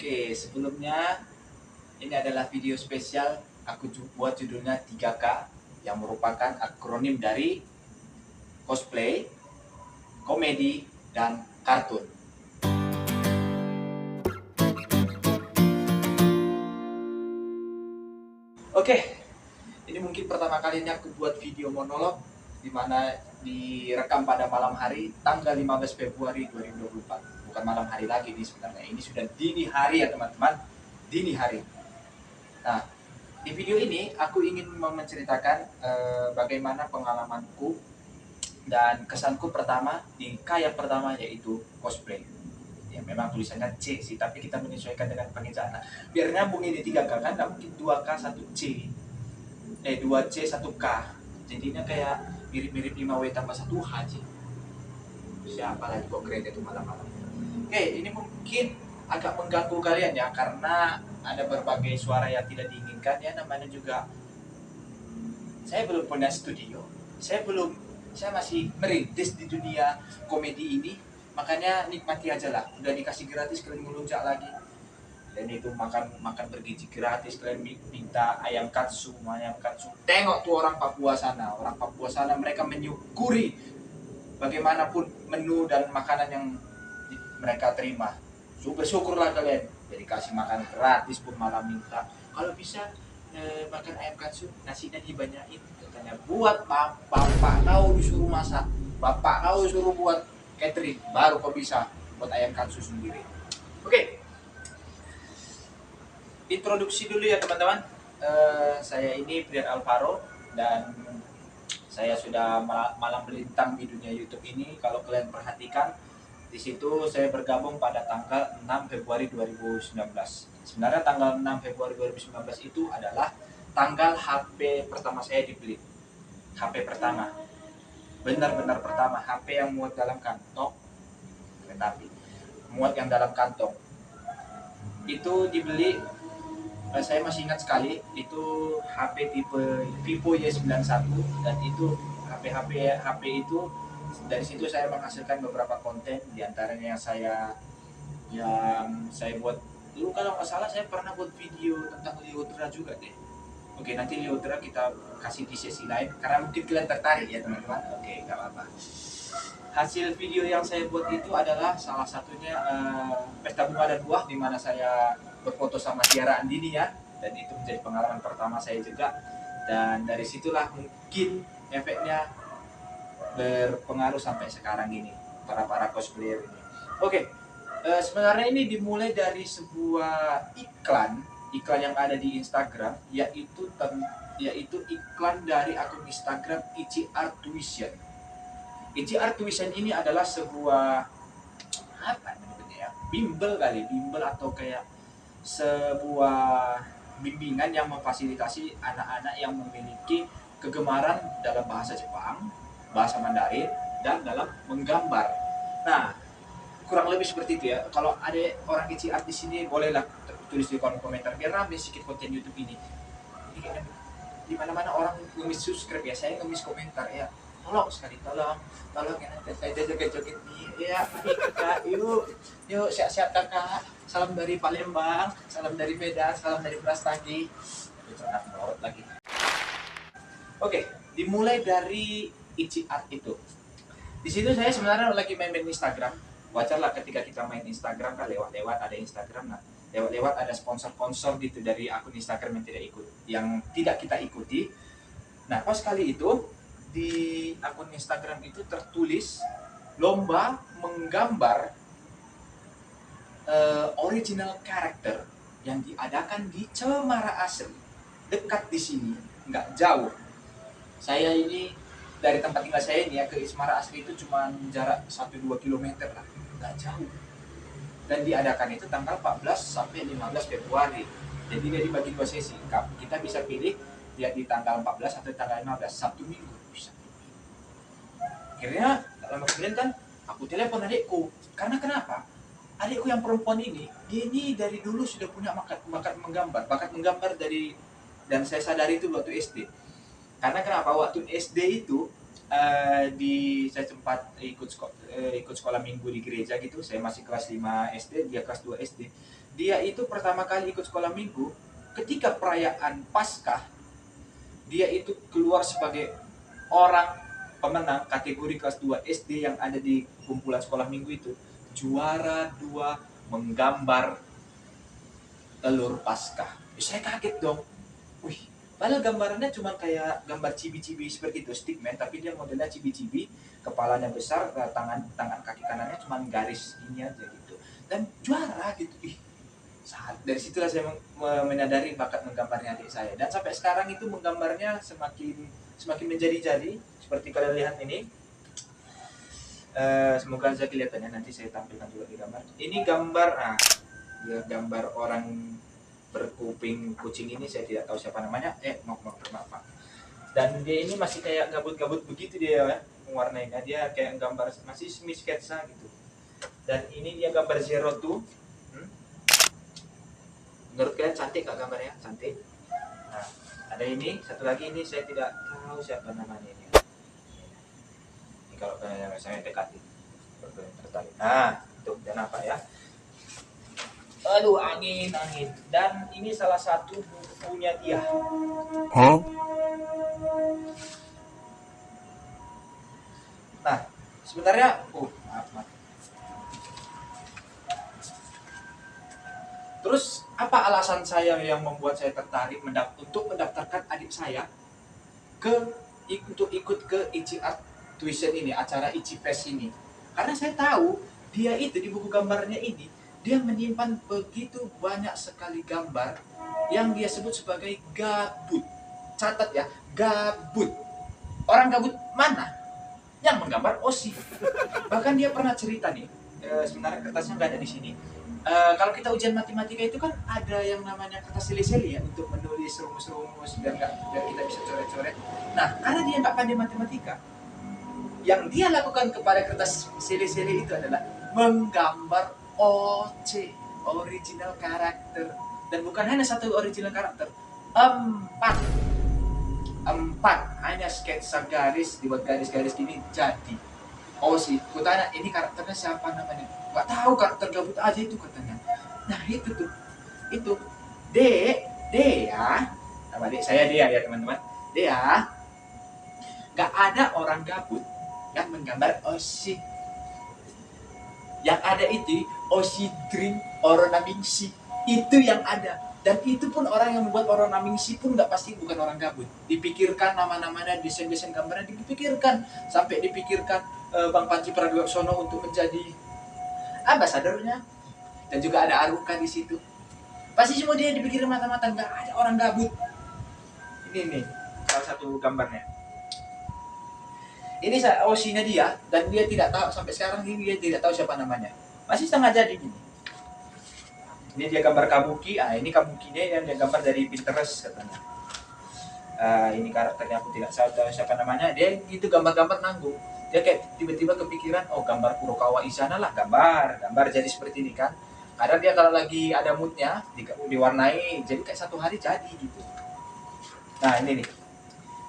Oke, sebelumnya ini adalah video spesial aku buat judulnya 3K yang merupakan akronim dari cosplay, komedi, dan kartun. Oke, ini mungkin pertama kalinya aku buat video monolog di mana direkam pada malam hari tanggal 15 Februari 2024. Bukan malam hari lagi nih sebenarnya, ini sudah dini hari ya teman-teman, dini hari. Nah, di video ini aku ingin menceritakan bagaimana pengalamanku dan kesanku pertama di K yang pertama, yaitu cosplay. Ya memang tulisannya C sih, tapi kita menyesuaikan dengan pengejaan. Nah, biar nyambung ini 3K kan, nggak mungkin 2K 1C. 2C 1K. Jadinya kayak mirip-mirip 5W tambah 1H sih. Siapa lagi kok keren itu malam-malam. Oke, ini mungkin agak mengganggu kalian ya, karena ada berbagai suara yang tidak diinginkan ya. Namanya juga saya belum punya studio, saya masih merintis di dunia komedi ini, makanya nikmati aja lah. Udah dikasih gratis kalian melunjak lagi, dan itu makan bergizi gratis, kalian minta ayam katsu. Tengok tuh orang Papua sana mereka menyukuri bagaimanapun menu dan makanan yang mereka terima. Bersyukurlah kalian, jadi kasih makan gratis pun malah minta. Kalau bisa makan ayam katsu, nasinya dibanyain, katanya buat bapak kau disuruh masak, bapak kau disuruh buat catering, baru kau bisa buat ayam katsu sendiri. Oke, introduksi dulu ya teman-teman. Saya ini Brian Alvaro, dan saya sudah malang melintang di dunia YouTube ini. Kalau kalian perhatikan, di situ saya bergabung pada tanggal 6 Februari 2019. Sebenarnya tanggal 6 Februari 2019 itu adalah tanggal HP pertama saya dibeli. HP pertama, benar-benar pertama, HP yang muat dalam kantong, tetapi muat yang dalam kantong. Itu dibeli, saya masih ingat sekali, itu HP tipe Vivo Y91, dan itu HP itu dari situ saya menghasilkan beberapa konten, diantaranya yang saya buat dulu. Kalau nggak salah saya pernah buat video tentang Liodra juga deh. Oke, nanti Liodra kita kasih di sesi lain karena mungkin kalian tertarik ya teman-teman. Oke, nggak apa-apa. Hasil video yang saya buat itu adalah salah satunya Pesta Bunga dan Buah, di mana saya berfoto sama Tiara Andini ya, dan itu menjadi pengalaman pertama saya juga, dan dari situlah mungkin efeknya berpengaruh sampai sekarang ini, para cosplayer ini. Oke, sebenarnya ini dimulai dari sebuah iklan yang ada di Instagram, yaitu iklan dari akun Instagram ICR Tuition. ICR Tuition ini adalah sebuah apa namanya ya, bimbel atau kayak sebuah bimbingan yang memfasilitasi anak-anak yang memiliki kegemaran dalam bahasa Jepang, bahasa Mandarin, dan dalam menggambar. Nah, kurang lebih seperti itu ya. Kalau ada orang ICR di sini, bolehlah tulis di kolom komentar biar ramai sedikit konten YouTube ini. Ini kayaknya di mana-mana orang ngemis subscribe ya, saya ngemis komentar ya. Tolong sekali, tolong ya, nanti saya joget-joget nih ya. Kakak, yuk siap-siap kakak. Salam dari Palembang, salam dari Medan, salam dari Brastagi. Lagi. Oke, dimulai dari ICR itu. Di situ saya sebenarnya lagi main Instagram. Wajarlah ketika kita main Instagram kan lewat-lewat ada Instagram, nah lewat-lewat ada sponsor gitu dari akun Instagram yang tidak kita ikuti. Nah, pas kali itu di akun Instagram itu tertulis lomba menggambar original karakter yang diadakan di Cemara Asri, dekat di sini, nggak jauh. Saya ini dari tempat tinggal saya ini ya ke Cemara Asri itu cuma jarak 1-2 km lah, nggak jauh. Dan diadakan itu tanggal 14 sampai 15 Februari. Jadi dia dibagi 2 sesi. Kita bisa pilih dia di tanggal 14 atau tanggal 15, Sabtu Minggu. Akhirnya lama kemudian kan aku telepon adikku. Karena kenapa? Adikku yang perempuan ini, dia ini dari dulu sudah punya bakat menggambar dari, dan saya sadari itu waktu SD. Karena kenapa? Waktu SD itu saya sempat ikut sekolah minggu di gereja gitu. Saya masih kelas 5 SD, dia kelas 2 SD. Dia itu pertama kali ikut sekolah minggu ketika perayaan Paskah. Dia itu keluar sebagai orang pemenang kategori kelas 2 SD yang ada di kumpulan sekolah minggu itu. Juara 2 menggambar telur Paskah. Saya kaget dong. Wih, padahal gambarannya cuma kayak gambar cibi-cibi seperti itu, stickman, tapi dia modelnya cibi-cibi, kepalanya besar, tangan kaki kanannya cuma garis ini aja gitu. Dan juara gitu. Ih, dari situlah saya menyadari bakat menggambarnya adik saya. Dan sampai sekarang itu menggambarnya semakin menjadi-jadi seperti kalian lihat ini. Semoga saja kelihatannya, nanti saya tampilkan juga di gambar. Ini gambar, dia gambar orang berkuping kucing ini, saya tidak tahu siapa namanya. Maaf. Dan dia ini masih kayak gabut-gabut begitu dia ya, mewarnainya. Dia kayak gambar masih semi sketsa gitu. Dan ini dia gambar Zero Two. Menurut kalian cantik gak gambarnya? Cantik. Nah, ada ini, satu lagi ini saya tidak tahu siapa namanya ini. Ini kalau kalian saya dekati, tertarik. Nah, itu dan apa ya? Aduh, angin. Dan ini salah satu bukunya dia. Nah, sebenarnya, maaf. Terus apa alasan saya yang membuat saya tertarik untuk mendaftarkan adik saya untuk ikut ke Ichi Art Tuition ini, acara Ichi Fest ini? Karena saya tahu dia itu di buku gambarnya ini, dia menyimpan begitu banyak sekali gambar yang dia sebut sebagai gabut. Catat ya, gabut. Orang gabut mana? Yang menggambar Osi. Bahkan dia pernah cerita nih, sebenarnya kertasnya nggak ada di sini. Kalau kita ujian matematika itu kan ada yang namanya kertas seli-seli ya, untuk menulis rumus-rumus biar kita bisa coret-coret. Nah, karena dia nggak pandai matematika, yang dia lakukan kepada kertas seli-seli itu adalah menggambar OC, original karakter. Dan bukan hanya satu original karakter, 4 hanya sketsa garis, dibuat garis-garis gini jadi OC. Kutanya, ini karakternya siapa namanya? Gak tahu, karakter gabut aja itu katanya. Nah itu Dea, nama adik saya Dea ya teman-teman. Dea, gak ada orang gabut yang menggambar OC. Yang ada itu Oshi Dream Ornamingsi, itu yang ada. Dan itu pun orang yang membuat Ornamingsi pun nggak pasti bukan orang gabut. Dipikirkan nama-namanya, desain-desain gambarnya dipikirkan, sampai dipikirkan Bang Panji Pragiwaksono untuk menjadi ambasadornya. Dan juga ada Aruka di situ. Pasti semua dia dipikirin matang-matang, nggak ada orang gabut. Ini salah satu gambarnya. Ini Oshinya dia, dan dia tidak tahu sampai sekarang ini, dia tidak tahu siapa namanya. Masih setengah jadi gini. Ini dia gambar kabuki. Ini kabukinya yang dia gambar dari Pinterest katanya. Ini karakternya aku tidak tahu siapa namanya. Dia gitu gambar-gambar nanggung. Dia kayak tiba-tiba kepikiran, gambar Kurokawa Isana lah, gambar jadi seperti ini kan. Kadang dia kalau lagi ada moodnya diwarnai, jadi kayak satu hari jadi gitu. Nah ini nih.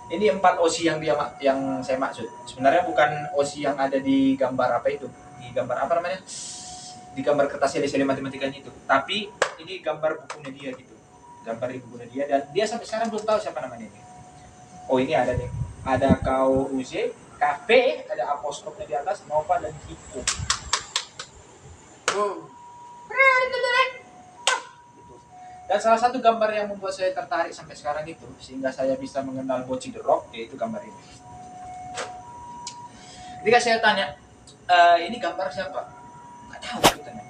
Ini 4 OSI yang saya maksud. Sebenarnya bukan OSI yang ada di gambar apa itu. Di gambar apa namanya? Di gambar kertas seli-seli matematikanya itu. Tapi ini gambar bukunya dia gitu. Gambar di bukunya dia, dan dia sampai sekarang belum tahu siapa namanya ini. Ini ada nih. Ada Kauruze, Cafe, ada apostrofnya di atas, Nova dan Hiko. Dan salah satu gambar yang membuat saya tertarik sampai sekarang itu, sehingga saya bisa mengenal Bocchi the Rock, yaitu gambar ini. Ketika saya tanya, ini gambar siapa? Nggak tahu katanya.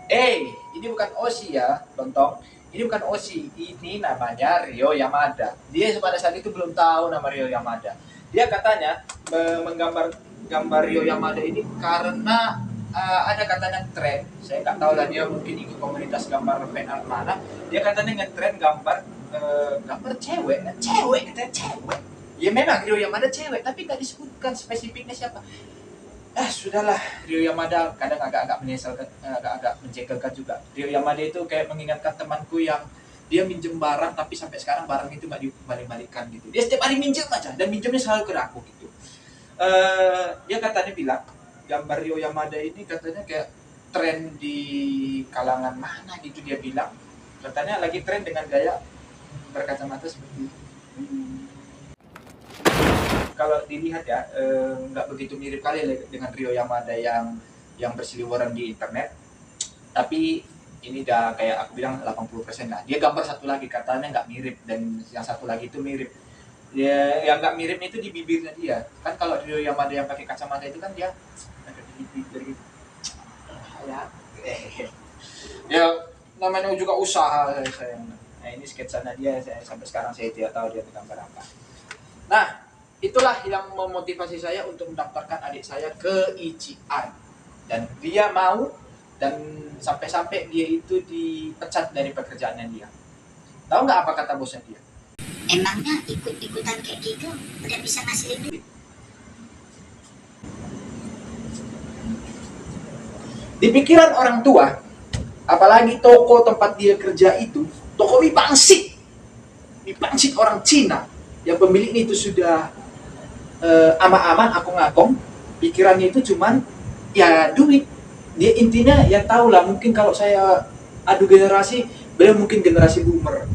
Ini bukan Oshi ya, Tontong. Ini bukan Oshi, ini namanya Ryo Yamada. Dia pada saat itu belum tahu nama Ryo Yamada. Dia katanya menggambar Ryo Yamada ini karena ada katanya tren, saya nggak tahu lah, dia mungkin ikut komunitas gambar fan art mana. Dia katanya ngetren gambar cewek katanya cewek. Ya memang Ryo Yamada cewek, tapi nggak disebutkan spesifiknya siapa. Sudahlah, Ryo Yamada kadang agak menyesalkan, agak mencekelkan juga. Ryo Yamada itu kayak mengingatkan temanku yang dia minjem barang, tapi sampai sekarang barang itu nggak dibalik-balikkan gitu. Dia setiap hari minjem aja, dan minjemnya selalu ke aku gitu. Dia katanya bilang gambar Rio Yamada ini katanya kayak tren di kalangan mana gitu, dia bilang katanya lagi tren dengan gaya berkacamata seperti itu. Kalau dilihat ya, nggak begitu mirip kali dengan Rio Yamada yang berseliweran di internet, tapi ini udah kayak aku bilang 80% lah. Dia gambar satu lagi katanya nggak mirip, dan yang satu lagi itu mirip. Dia yang nggak mirip itu di bibirnya dia. Kan kalau Rio Yamada yang pakai kacamata itu kan dia ada di bibir gitu. Ya, ya namanya juga usaha saya. Nah ini sketsanya dia, sampai sekarang saya tidak tahu dia gambar apa. Nah itulah yang memotivasi saya untuk mendaftarkan adik saya ke ICR, dan dia mau, dan sampai-sampai dia itu dipecat dari pekerjaannya dia. Tahu nggak apa kata bosnya dia? Emangnya ikut-ikutan kayak gitu udah bisa ngasilin duit? Di pikiran orang tua, apalagi toko tempat dia kerja itu, toko mie pangsit orang Cina, yang pemiliknya itu sudah ama-aman, akong-akong, pikirannya itu cuman ya duit. Dia intinya ya tahu lah, mungkin kalau saya adu generasi, beliau mungkin generasi boomer.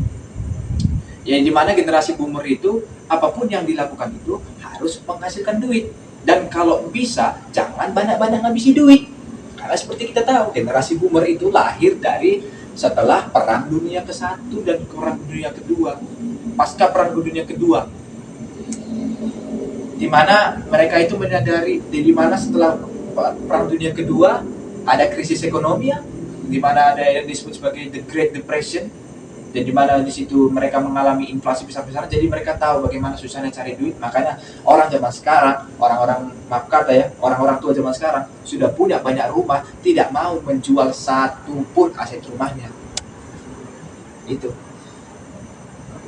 Yang dimana generasi boomer itu apapun yang dilakukan itu harus menghasilkan duit, dan kalau bisa jangan banyak-banyak ngabisi duit, karena seperti kita tahu generasi boomer itu lahir dari setelah Perang Dunia ke-1 dan Perang Dunia ke-2, pasca Perang Dunia ke-2, di mana mereka itu menyadari di mana setelah Perang Dunia Kedua ada krisis ekonomi, di mana ada yang disebut sebagai the Great Depression, dan di mana di situ mereka mengalami inflasi besar-besaran. Jadi mereka tahu bagaimana susahnya cari duit. Makanya orang zaman sekarang, orang-orang maaf kata ya, orang-orang tua zaman sekarang sudah punya banyak rumah, tidak mau menjual satu pun aset rumahnya. Itu.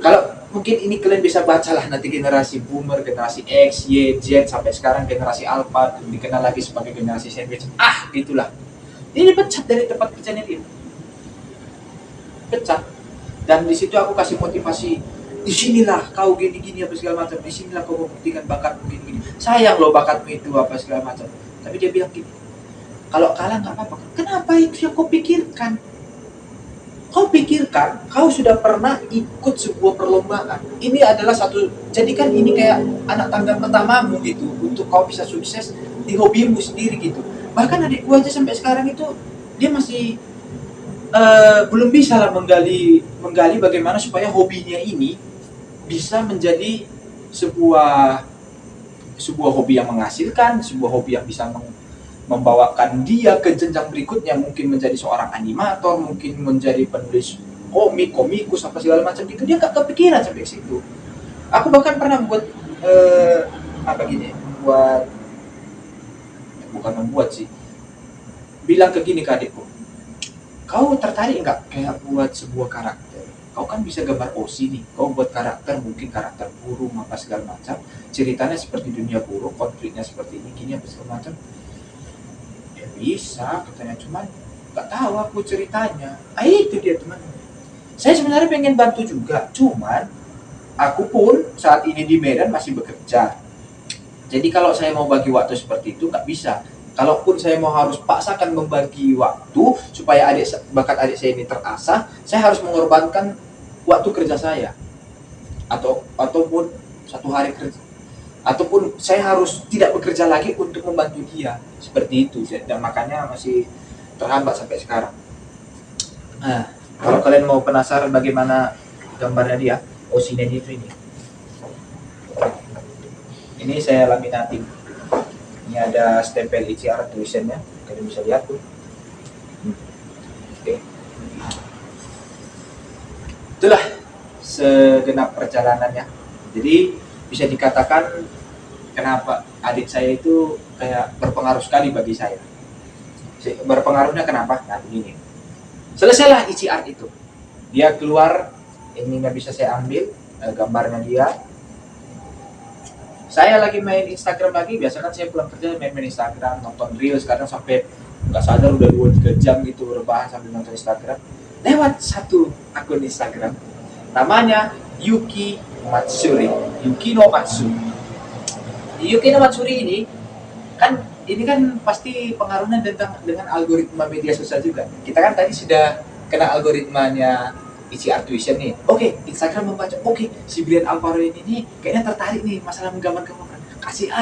Kalau mungkin ini kalian bisa bacalah nanti generasi boomer, generasi X, Y, Z, sampai sekarang generasi Alpha, dikenal lagi sebagai generasi sandwich. Gitulah. Dia dipecat dari tempat kerjanya dia. Pecat. Dan di situ aku kasih motivasi, di sinilah kau gini-gini apa segala macam, di sinilah kau membuktikan bakatmu gini-gini. Sayang loh bakatmu itu apa segala macam. Tapi dia bilang gini, kalau kalah nggak apa-apa. Kenapa itu yang kau pikirkan? Kau pikirkan, kau sudah pernah ikut sebuah perlombaan. Ini adalah satu, jadikan ini kayak anak tangga pertamamu gitu, untuk kau bisa sukses di hobimu sendiri gitu. Bahkan adikku aja sampai sekarang itu, dia masih belum bisa lah menggali bagaimana supaya hobinya ini bisa menjadi sebuah hobi yang menghasilkan, sebuah hobi yang bisa membawakan dia ke jenjang berikutnya, mungkin menjadi seorang animator, mungkin menjadi penulis komikus apa segala macam gitu. Dia gak kepikiran sampai situ. Aku bahkan pernah buat bilang ke gini ke adikku, kau tertarik nggak kayak buat sebuah karakter? Kau kan bisa gambar OC nih, kau buat karakter, mungkin karakter burung apa segala macam, ceritanya seperti dunia burung, konfliknya seperti ini, gini apa segala macam. Ya bisa, katanya, cuman nggak tahu aku ceritanya. Itu dia teman. Saya sebenarnya pengen bantu juga, cuman aku pun saat ini di Medan masih bekerja. Jadi kalau saya mau bagi waktu seperti itu nggak bisa. Kalaupun saya mau harus paksakan membagi waktu supaya bakat adik saya ini terasah, saya harus mengorbankan waktu kerja saya, ataupun satu hari kerja, ataupun saya harus tidak bekerja lagi untuk membantu dia, seperti itu. Dan makanya masih terhambat sampai sekarang. Nah, kalau kalian mau penasaran bagaimana gambarnya dia, OC-nya itu ini saya laminating. Ini ada stempel ICR tulisannya, kalian bisa lihat tuh. Oke. Itulah segenap perjalanannya. Jadi bisa dikatakan kenapa adik saya itu kayak berpengaruh sekali bagi saya. Berpengaruhnya kenapa? Nah begini. Selesailah ICR itu. Dia keluar, ini nggak bisa saya ambil gambarnya dia. Saya lagi main Instagram lagi, biasa kan saya pulang kerja main Instagram, nonton Reels, kadang sampai nggak sadar udah 2-3 jam gitu rebahan sambil nonton Instagram. Lewat satu akun Instagram, namanya Yuki no Matsu. Yuki no Matsuri ini kan pasti pengaruhnya dengan algoritma media sosial juga. Kita kan tadi sudah kena algoritmanya Ichi Art Tuition nih. Oke, Instagram membaca. Oke, si Brian Alvaro ini nih kayaknya tertarik nih masalah menggambar-gambar. Kasih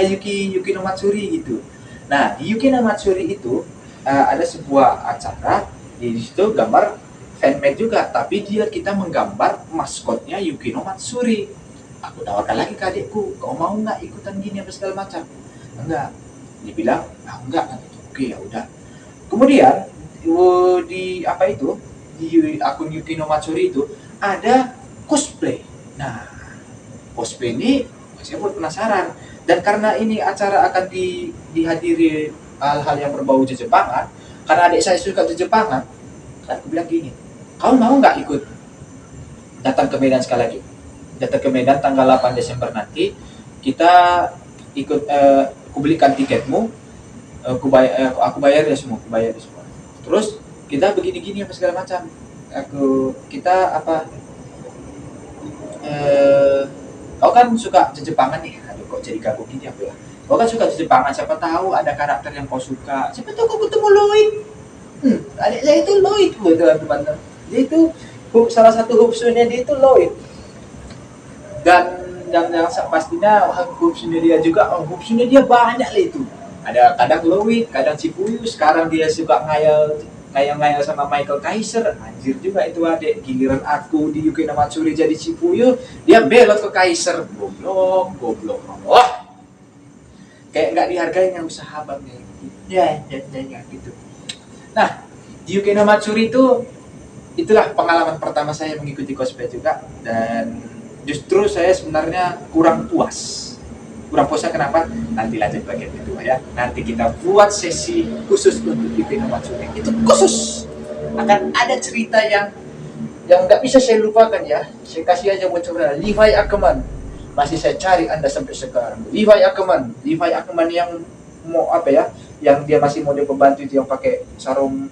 Yuki no Matsuri gitu. Nah, di Yuki no Matsuri itu ada sebuah acara di situ gambar fanmade juga, tapi kita menggambar maskotnya Yuki no Matsuri. Aku tawarkan lagi ke adikku, kau mau nggak ikutan gini apa segala macam? Enggak. Dia bilang, enggak. Oke, ya udah. Kemudian di akun Yuki no Matsuri itu ada cosplay. Nah, cosplay ini saya pun penasaran. Dan karena ini acara akan dihadiri hal-hal yang berbau Jepangan, karena adik saya suka Jepangan, aku bilang gini, kau mau nggak ikut datang ke Medan sekali lagi? Datang ke Medan tanggal 8 Desember nanti, kita ikut, aku belikan tiketmu, aku bayar ya semua, Terus kita begini-gini apa segala macam. Kau kan suka Jepangan nih. Aduh, kok jadi kaku gini aku ya. Kau kan suka Jepangan, siapa tahu ada karakter yang kau suka. Siapa tahu kau ketemu Lloyd. Adik saya itu Lloyd, teman-teman. Dia itu salah satu hubsunya dia itu Lloyd. Dan yang pastinya hubsunya dia juga, hubsunya dia banyak lah itu. Ada kadang Lloyd, kadang Cipuyu. Sekarang dia suka ngayal sama Michael Kaiser. Anjir juga itu adik. Giliran aku di Yuki no Matsuri jadi Cipuyu, dia belot ke Kaiser. Goblok. Wah, kayak nggak dihargain yang usaha abangnya. Ya gitu. Nah, di Yuki no Matsuri itulah pengalaman pertama saya mengikuti cosplay juga, dan justru saya sebenarnya kurang puas. Kurang puasnya kenapa? Nanti lanjut bagian kedua ya. Nanti kita buat sesi khusus untuk Yuki no Matsuri. Itu khusus. Akan ada cerita yang nggak bisa saya lupakan ya. Saya kasih aja bocoran. Levi Ackerman. Masih saya cari Anda sampai sekarang. Levi Ackerman yang mau apa ya? Yang dia masih model pembantu itu yang pakai sarung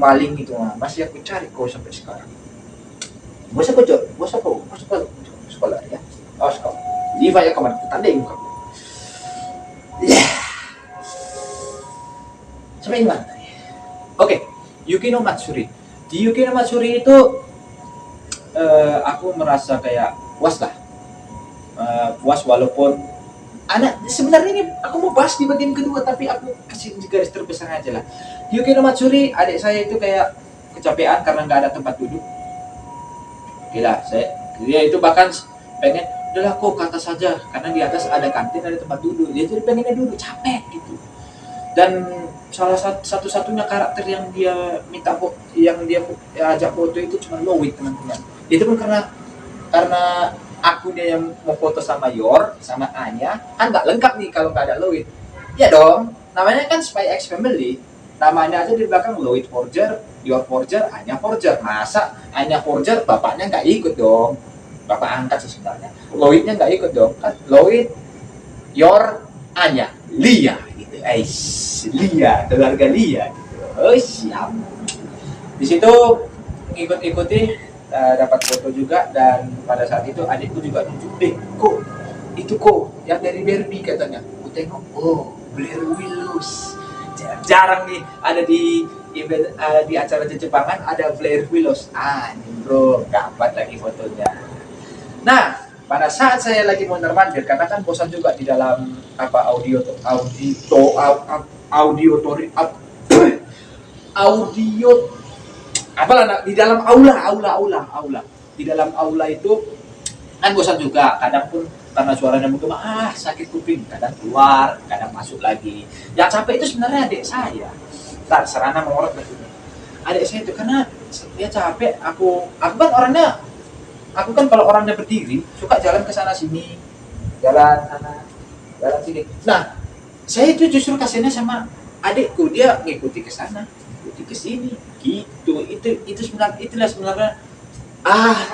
maling gitu. Nah, masih aku cari kok sampai sekarang. Bos apa sekolah ya. Sekolah. Levi Ackerman, tanding kamu. Sampai mana? Oke, Yuki no Matsuri. Di Yuki no Matsuri itu aku merasa kayak puas lah. Puas walaupun sebenarnya ini aku mau bahas di bagian kedua, tapi aku kasih garis terbesar aja lah. Yuki no Matsuri, adik saya itu kayak kecapean karena nggak ada tempat duduk. Gila, dia itu bahkan pengen udahlah kok ke atas saja, karena di atas ada kantin, ada tempat duduk. Dia tuh pengennya duduk, capek gitu. Dan salah satu-satunya karakter yang dia ajak foto itu cuma Lloyd, teman-teman. Itu pun karena aku dia yang mau foto sama Yor, sama Anya, kan nggak lengkap nih kalau nggak ada Lloyd. Ya dong, namanya kan Spy X Family. Namanya aja di belakang Lloyd Forger, Yor Forger, Anya Forger. Masa Anya Forger bapaknya nggak ikut dong? Bapak angkat sih sebenarnya. Lloydnya nggak ikut dong, kan Lloyd, Yor, Anya, Lia gitu. Lia, keluarga Lia gitu. Oh siap. Di situ ngikut-ikuti, dapat foto juga, dan pada saat itu adikku juga nunjuk, kok yang dari Barbie katanya. Aku tengok, Blair Willows. Jarang nih ada di event, di acara Jepangan ada Blair Willows. Bro, dapat lagi fotonya. Nah, pada saat saya lagi mondar-mandir, karena kan bosan juga di dalam di dalam aula. Di dalam aula itu kan bosan juga. Kadang pun karena suaranya menggema, sakit kuping. Kadang keluar, kadang masuk lagi. Yang capek itu sebenarnya adik saya. Serana mengorot betul. Adik saya itu karena dia capek. Aku kan kalau orangnya berdiri suka jalan ke sana sini, jalan sana, jalan sini. Nah, saya itu justru kasihannya sama adikku, dia ngikuti ke sana, ngikuti ke sini, gitu. Itulah sebenarnya.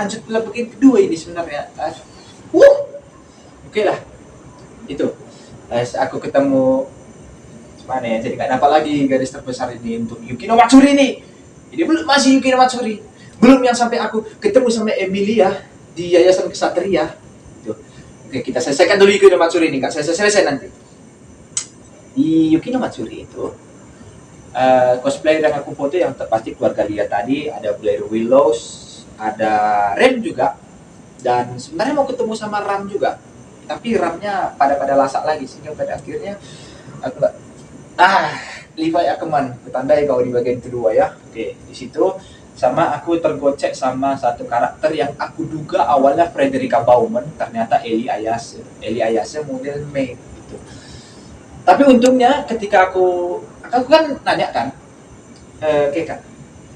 Lanjut ke bagian kedua ini sebenarnya. Oke lah, itu. Aku ketemu mana ya? Jadi nggak dapat lagi garis terbesar ini untuk Yuki no Matsuri ini. Ini masih Yuki no Matsuri. Belum yang sampai aku ketemu sama Emilia di Yayasan Kesatria. Tuh. Oke, kita selesaikan dulu Yuki no Matsuri ini, Kak. Selesai nanti. Di Yuki no Matsuri itu cosplayer yang aku foto yang pasti keluarga Lia tadi, ada Blair Willows, ada Rem juga, dan sebenarnya mau ketemu sama Ram juga, tapi Ramnya pada lasak lagi sehingga pada akhirnya aku Levi Ackerman, ketandai kau di bagian kedua ya. Oke, di situ sama aku tergocek sama satu karakter yang aku duga awalnya Frederica Bauman, ternyata Eli Ayase model Mei gitu. Tapi untungnya ketika aku kan nanya kan,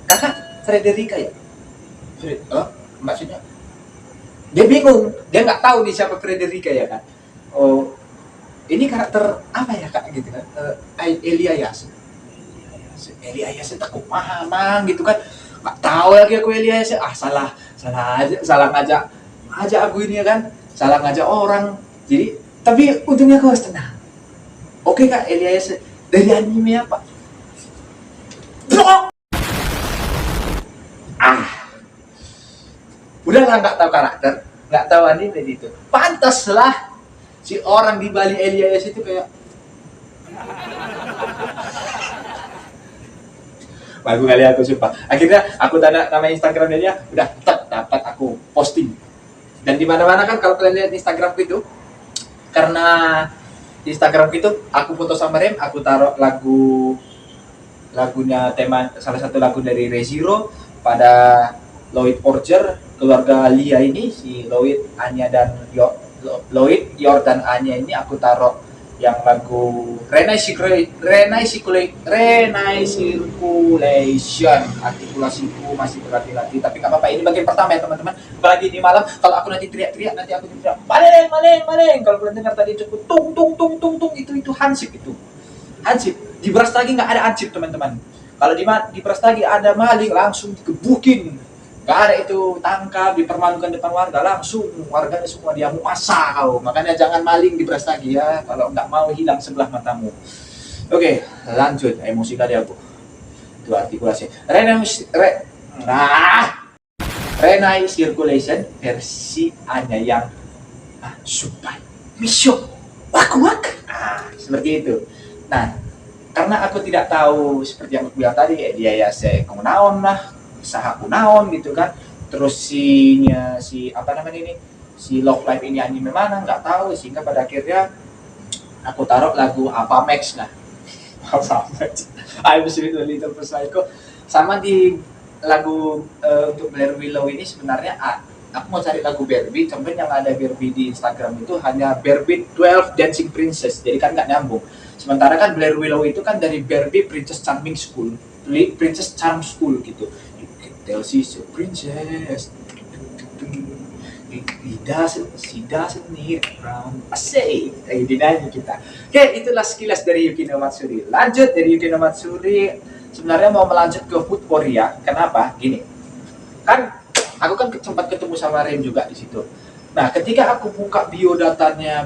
kakak Frederica ya? Maksudnya dia bingung, dia nggak tahu nih siapa Frederica ya kan. Oh, ini karakter apa ya kak gitu kan. Eli Ayase tak mang gitu kan, nggak tahu lagi aku Eli Ayase. salah ngajak aku ini ya kan, salah ngajak orang. Jadi tapi untungnya aku harus tenang. Oke kak, Eli Ayase dari anime apa? Udahlah nggak tahu karakter, nggak tahu anime itu. Pantaslah si orang di balik Eli Ayase itu kayak bagus kali aku sumpah. Akhirnya aku tanya nama Instagramnya dia, udah dapat aku posting. Dan di mana-mana kan kalau kalian lihat Instagramku itu, karena di Instagramku itu aku foto sama Rem, aku taruh lagunya tema salah satu lagu dari Re:Zero pada Lloyd Forger, keluarga Lia ini, si Lloyd, Anya dan Yor dan Anya ini aku taruh yang lagu Renai Circulation. Artikulasiku masih berlatih-latih, tapi gak apa-apa, ini bagian pertama ya teman-teman. Apalagi di malam, kalau aku nanti teriak-teriak, nanti aku teriak maleng. Kalau kalian dengar tadi cukup tung, itu hansip itu. Hansip, di Brastagi nggak ada hansip teman-teman. Kalau di Brastagi ada maling langsung digebukin. Gak ada itu, tangkap, dipermalukan depan warga, langsung warganya semua dia muasa kau. Makanya jangan maling di Brastagi ya, kalau nggak mau hilang sebelah matamu. Oke, lanjut, emosi kali aku. Itu artikulasi. Renai Circulation versi Anya yang Supai Misho Wak. Seperti itu. Nah, karena aku tidak tahu seperti yang aku bilang tadi, dia ya saya kunaon lah, usaha kunaon gitu kan. Terus si Love Live ini anime mana nggak tahu, sehingga pada akhirnya aku taruh lagu Apa Max lah. Apa Max? I'm Sweet Little Psycho. Sama di lagu untuk Blair Willow ini sebenarnya aku mau cari lagu Barbie, cuman yang ada Barbie di Instagram itu hanya Barbie 12 Dancing Princess, jadi kan nggak nyambung. Sementara kan Blair Willow itu kan dari Barbie Princess Charm School gitu. You can tell she's a princess. She doesn't need crown. Asik. Dinyanyi kita. Oke, itulah sekilas dari Yuki no Matsuri. Lanjut dari Yuki no Matsuri. Sebenarnya mau melanjut ke Foodphoria. Kenapa? Gini. Kan aku kan sempat ketemu sama Rem juga di situ. Nah, ketika aku buka biodatanya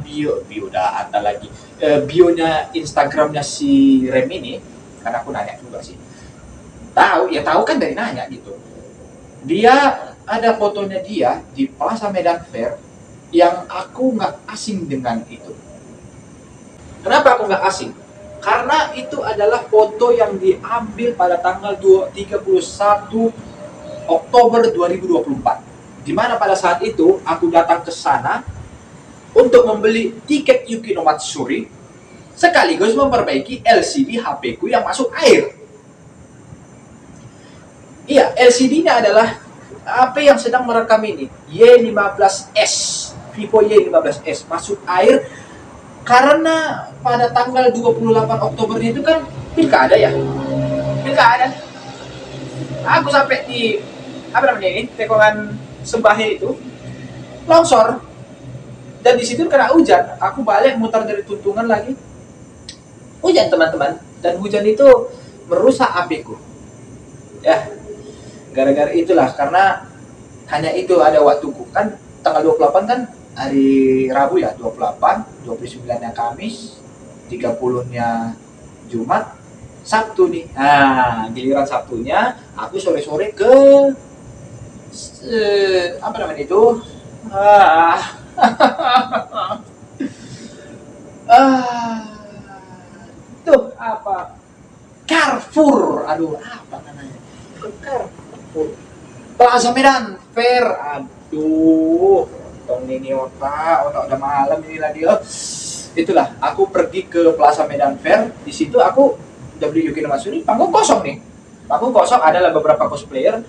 bionya Instagramnya si Rem ini, karena aku nanya juga sih. Tahu kan dari nanya gitu. Dia ada fotonya dia di Plaza Medan Fair yang aku nggak asing dengan itu. Kenapa aku nggak asing? Karena itu adalah foto yang diambil pada tanggal 31 Oktober 2024. Di mana pada saat itu aku datang ke sana untuk membeli tiket Yuki no Matsuri sekaligus memperbaiki LCD HP ku yang masuk air. Iya, LCD-nya adalah HP yang sedang merekam ini, Y15S, Vivo Y15S, masuk air karena pada tanggal 28 Oktober itu kan pilkada ya. Aku sampai di tekongan Sembahe itu longsor, dan di situ kena hujan. Aku balik mutar dari Tuntungan lagi, hujan teman-teman, dan hujan itu merusak HP-ku. Ya, gara-gara itulah, karena hanya itu ada waktuku kan, tanggal 28 kan hari Rabu ya, 28, 29-nya Kamis, 30-nya Jumat, Sabtu nih. Nah, giliran Sabtunya aku sore-sore ke Ah, tuh apa? Carrefour. Aduh, apa namanya? Carrefour. Plaza Medan Fair. Aduh, tong ini otak udah malam ini lagi. Itulah, aku pergi ke Plaza Medan Fair. Di situ aku udah beli Yuki no Matsuri, panggung kosong nih. Panggung kosong, adalah beberapa cosplayer.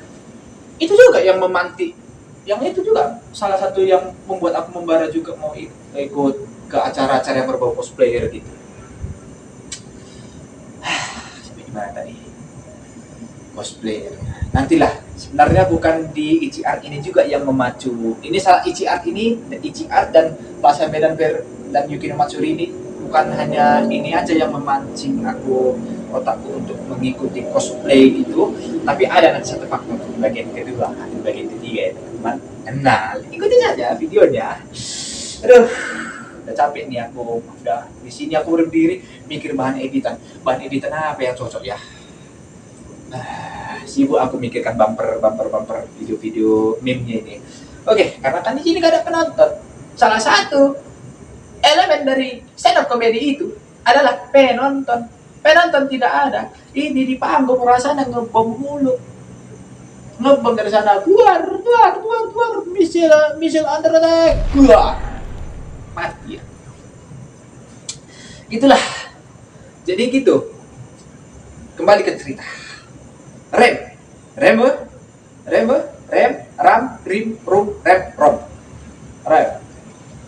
Itu juga yang memantik. Yang itu juga salah satu yang membuat aku membara juga mau ikut ke acara-acara yang berbau cosplayer gitu. Sampai gimana tadi? Cosplayer. Nantilah, sebenarnya bukan di ICR ini juga yang memacu. Ini salah ICR dan Plaza Medan Fair dan Yuki no Matsuri ini bukan hanya ini aja yang memancing aku otakku untuk mengikuti cosplay gitu, tapi ada nanti satu faktor di bagian kedua, di bagian ketiga ya teman-teman. Nah, ikuti saja videonya. Aduh, udah capek nih aku. Udah di sini aku berdiri mikir bahan editan apa yang cocok ya. Sibuk aku mikirkan bumper video-video meme-nya ini. Oke, karena kan di sini gak ada penonton. Salah satu elemen dari stand up comedy itu adalah penonton. Penonton tidak ada. Ini di panggung rasanya ngebom mulu. Ngebom dari sana. Keluar. Missile under attack. Keluar. Mati ya. Itulah. Jadi gitu. Kembali ke cerita. Rem,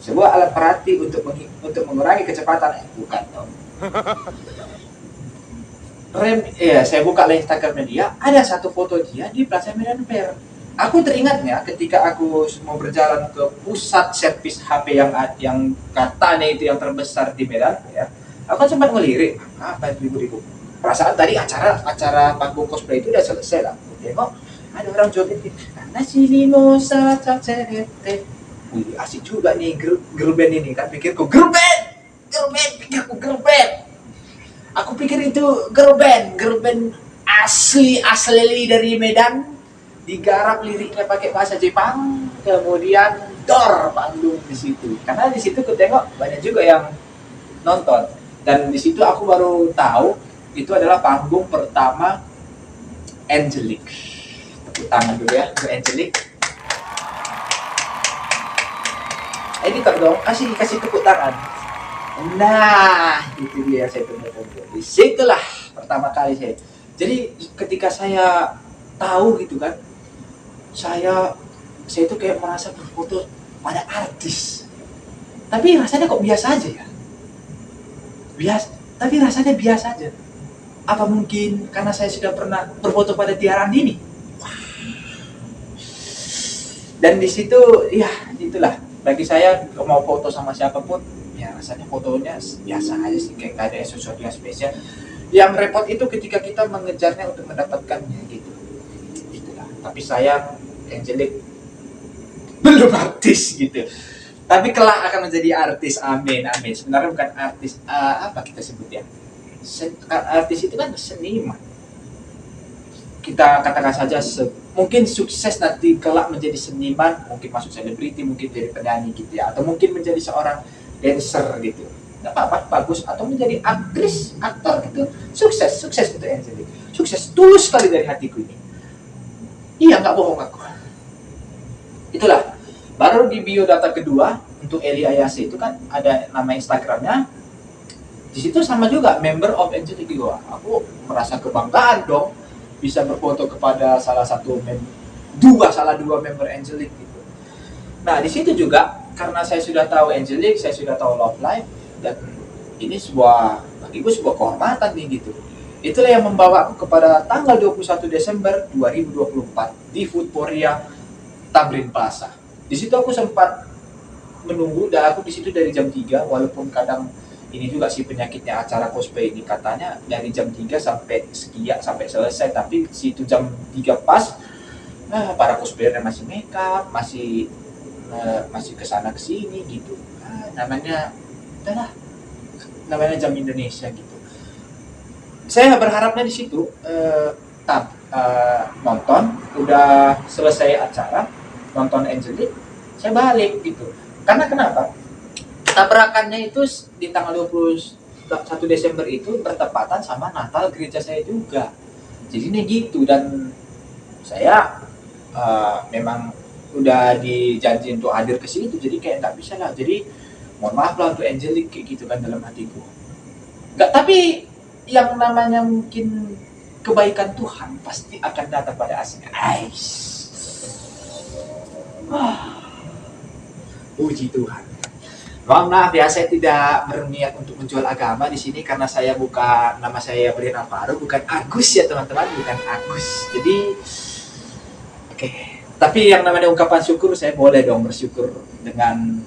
sebuah alat perhati untuk mengurangi kecepatan. Bukan dong. Rem, saya buka Instagramnya dia, ada satu foto dia di Plaza Medan Fair. Aku teringatnya ketika aku mau berjalan ke pusat servis HP yang katanya itu yang terbesar di Medan ya. Aku sempat ngelirik, apa itu ribu-ribu. Perasaan tadi acara panggung cosplay itu udah selesai lah. Tengok ada orang joget karena sini mosa cacete. Wih, asik juga nih girl band ini kan, pikirku girl band. Aku pikir itu girl band asli dari Medan, digarap liriknya pakai bahasa Jepang, kemudian dor panggung di situ. Karena di situ aku tengok banyak juga yang nonton, dan di situ aku baru tahu itu adalah panggung pertama Angelic. Tepuk tangan dulu ya untuk Angelic. Editor dong, kasih tepuk tangan. Nah, itu dia saya tunggu-tunggu. Disitulah pertama kali saya. Jadi ketika saya tahu gitu kan, saya itu kayak merasa berfoto pada artis. Tapi rasanya kok biasa aja ya. Tapi rasanya biasa aja. Apa mungkin karena saya sudah pernah berfoto pada Tia Randini? Dan di situ, ya itulah. Bagi saya mau foto sama siapapun, ya rasanya fotonya biasa aja sih, kayak gak ada sesuatu yang spesial. Yang repot itu ketika kita mengejarnya untuk mendapatkannya gitu. Itulah. Tapi sayang, Angelic belum artis gitu. Tapi kelak akan menjadi artis, amin. Sebenarnya bukan artis, apa kita sebut ya? Artis itu kan seniman. Kita katakan saja mungkin sukses nanti kelak menjadi seniman, mungkin masuk selebriti, mungkin jadi penyanyi gitu ya, atau mungkin menjadi seorang dancer gitu. Nggak apa-apa, bagus. Atau menjadi aktris, aktor gitu. Sukses untuk Angelic. Sukses tulus sekali dari hatiku ini. Iya, nggak bohong aku. Itulah. Baru di biodata kedua untuk Eli Ayase itu kan ada nama Instagramnya. Di situ sama juga member of Angelic juga. Aku merasa kebanggaan dong bisa berfoto kepada salah dua member Angelic gitu. Nah di situ juga karena saya sudah tahu Angelic, saya sudah tahu Love Live, dan ini bagiku sebuah kehormatan nih gitu. Itulah yang membawa aku kepada tanggal 21 Desember 2024 di Foodporia Tamrin Plaza. Di situ aku sempat menunggu, dan aku di situ dari jam 3, walaupun kadang ini juga sih penyakitnya acara cosplay ini, katanya dari jam 3 sampai sekian sampai selesai, tapi situ jam 3 pas para cosplayer masih make up, masih kesana kesini gitu. Namanya jam Indonesia gitu. Saya berharapnya di situ nonton udah selesai acara, nonton Angelic, saya balik gitu. Karena kenapa? Tabrakannya itu di tanggal 21 Desember itu bertepatan sama Natal gereja saya juga. Jadi ini gitu, dan saya memang udah dijanji untuk hadir ke situ, jadi kayak nggak bisa lah. Jadi mohon maaf lah untuk Angelic kayak gitu kan dalam hatiku. Nggak, tapi yang namanya mungkin kebaikan Tuhan pasti akan datang pada aslinya. Puji Tuhan. Mohon maaf ya, saya tidak berniat untuk menjual agama di sini karena saya bukan, nama saya Brian Alvaro, bukan Agus ya teman-teman, bukan Agus. Jadi, oke. Tapi yang namanya ungkapan syukur, saya boleh dong bersyukur dengan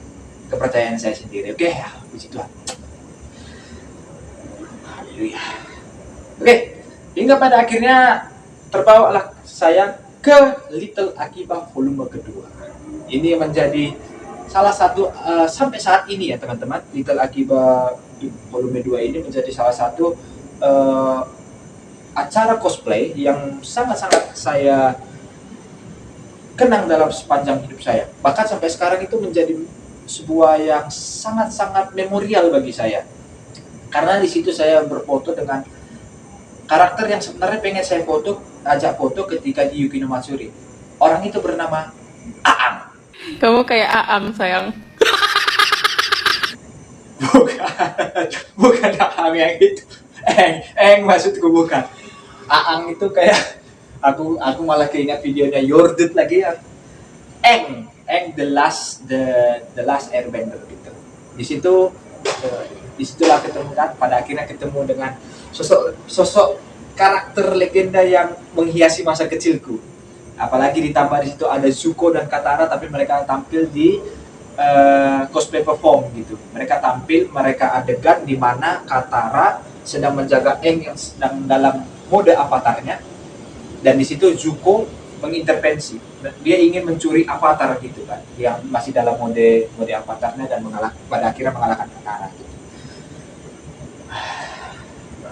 kepercayaan saya sendiri. Oke, puji Tuhan. Haleluya. Oke, hingga pada akhirnya terbawalah saya ke Little Akiba volume kedua. Ini menjadi salah satu sampai saat ini ya teman-teman, Little Akiba volume 2 ini menjadi salah satu acara cosplay yang sangat-sangat saya kenang dalam sepanjang hidup saya. Bahkan sampai sekarang itu menjadi sebuah yang sangat-sangat memorial bagi saya. Karena di situ saya berfoto dengan karakter yang sebenarnya pengen saya ajak foto ketika di Yukino Matsuri. Orang itu bernama Aang. Kamu kayak Aang, sayang. Bukan Aang yang itu. Maksudku bukan. Aang itu kayak aku malah keingat videonya Yordut lagi ya. Aang the last airbender gitu. Disitulah ketemu kan, pada akhirnya ketemu dengan sosok karakter legenda yang menghiasi masa kecilku. Apalagi ditambah di situ ada Zuko dan Katara, tapi mereka tampil di cosplay perform gitu. Mereka adegan di mana Katara sedang menjaga Aang yang sedang dalam mode avatarnya, dan di situ Zuko mengintervensi. Dia ingin mencuri avatar gitu kan, yang masih dalam mode avatarnya, dan pada akhirnya mengalahkan Katara gitu.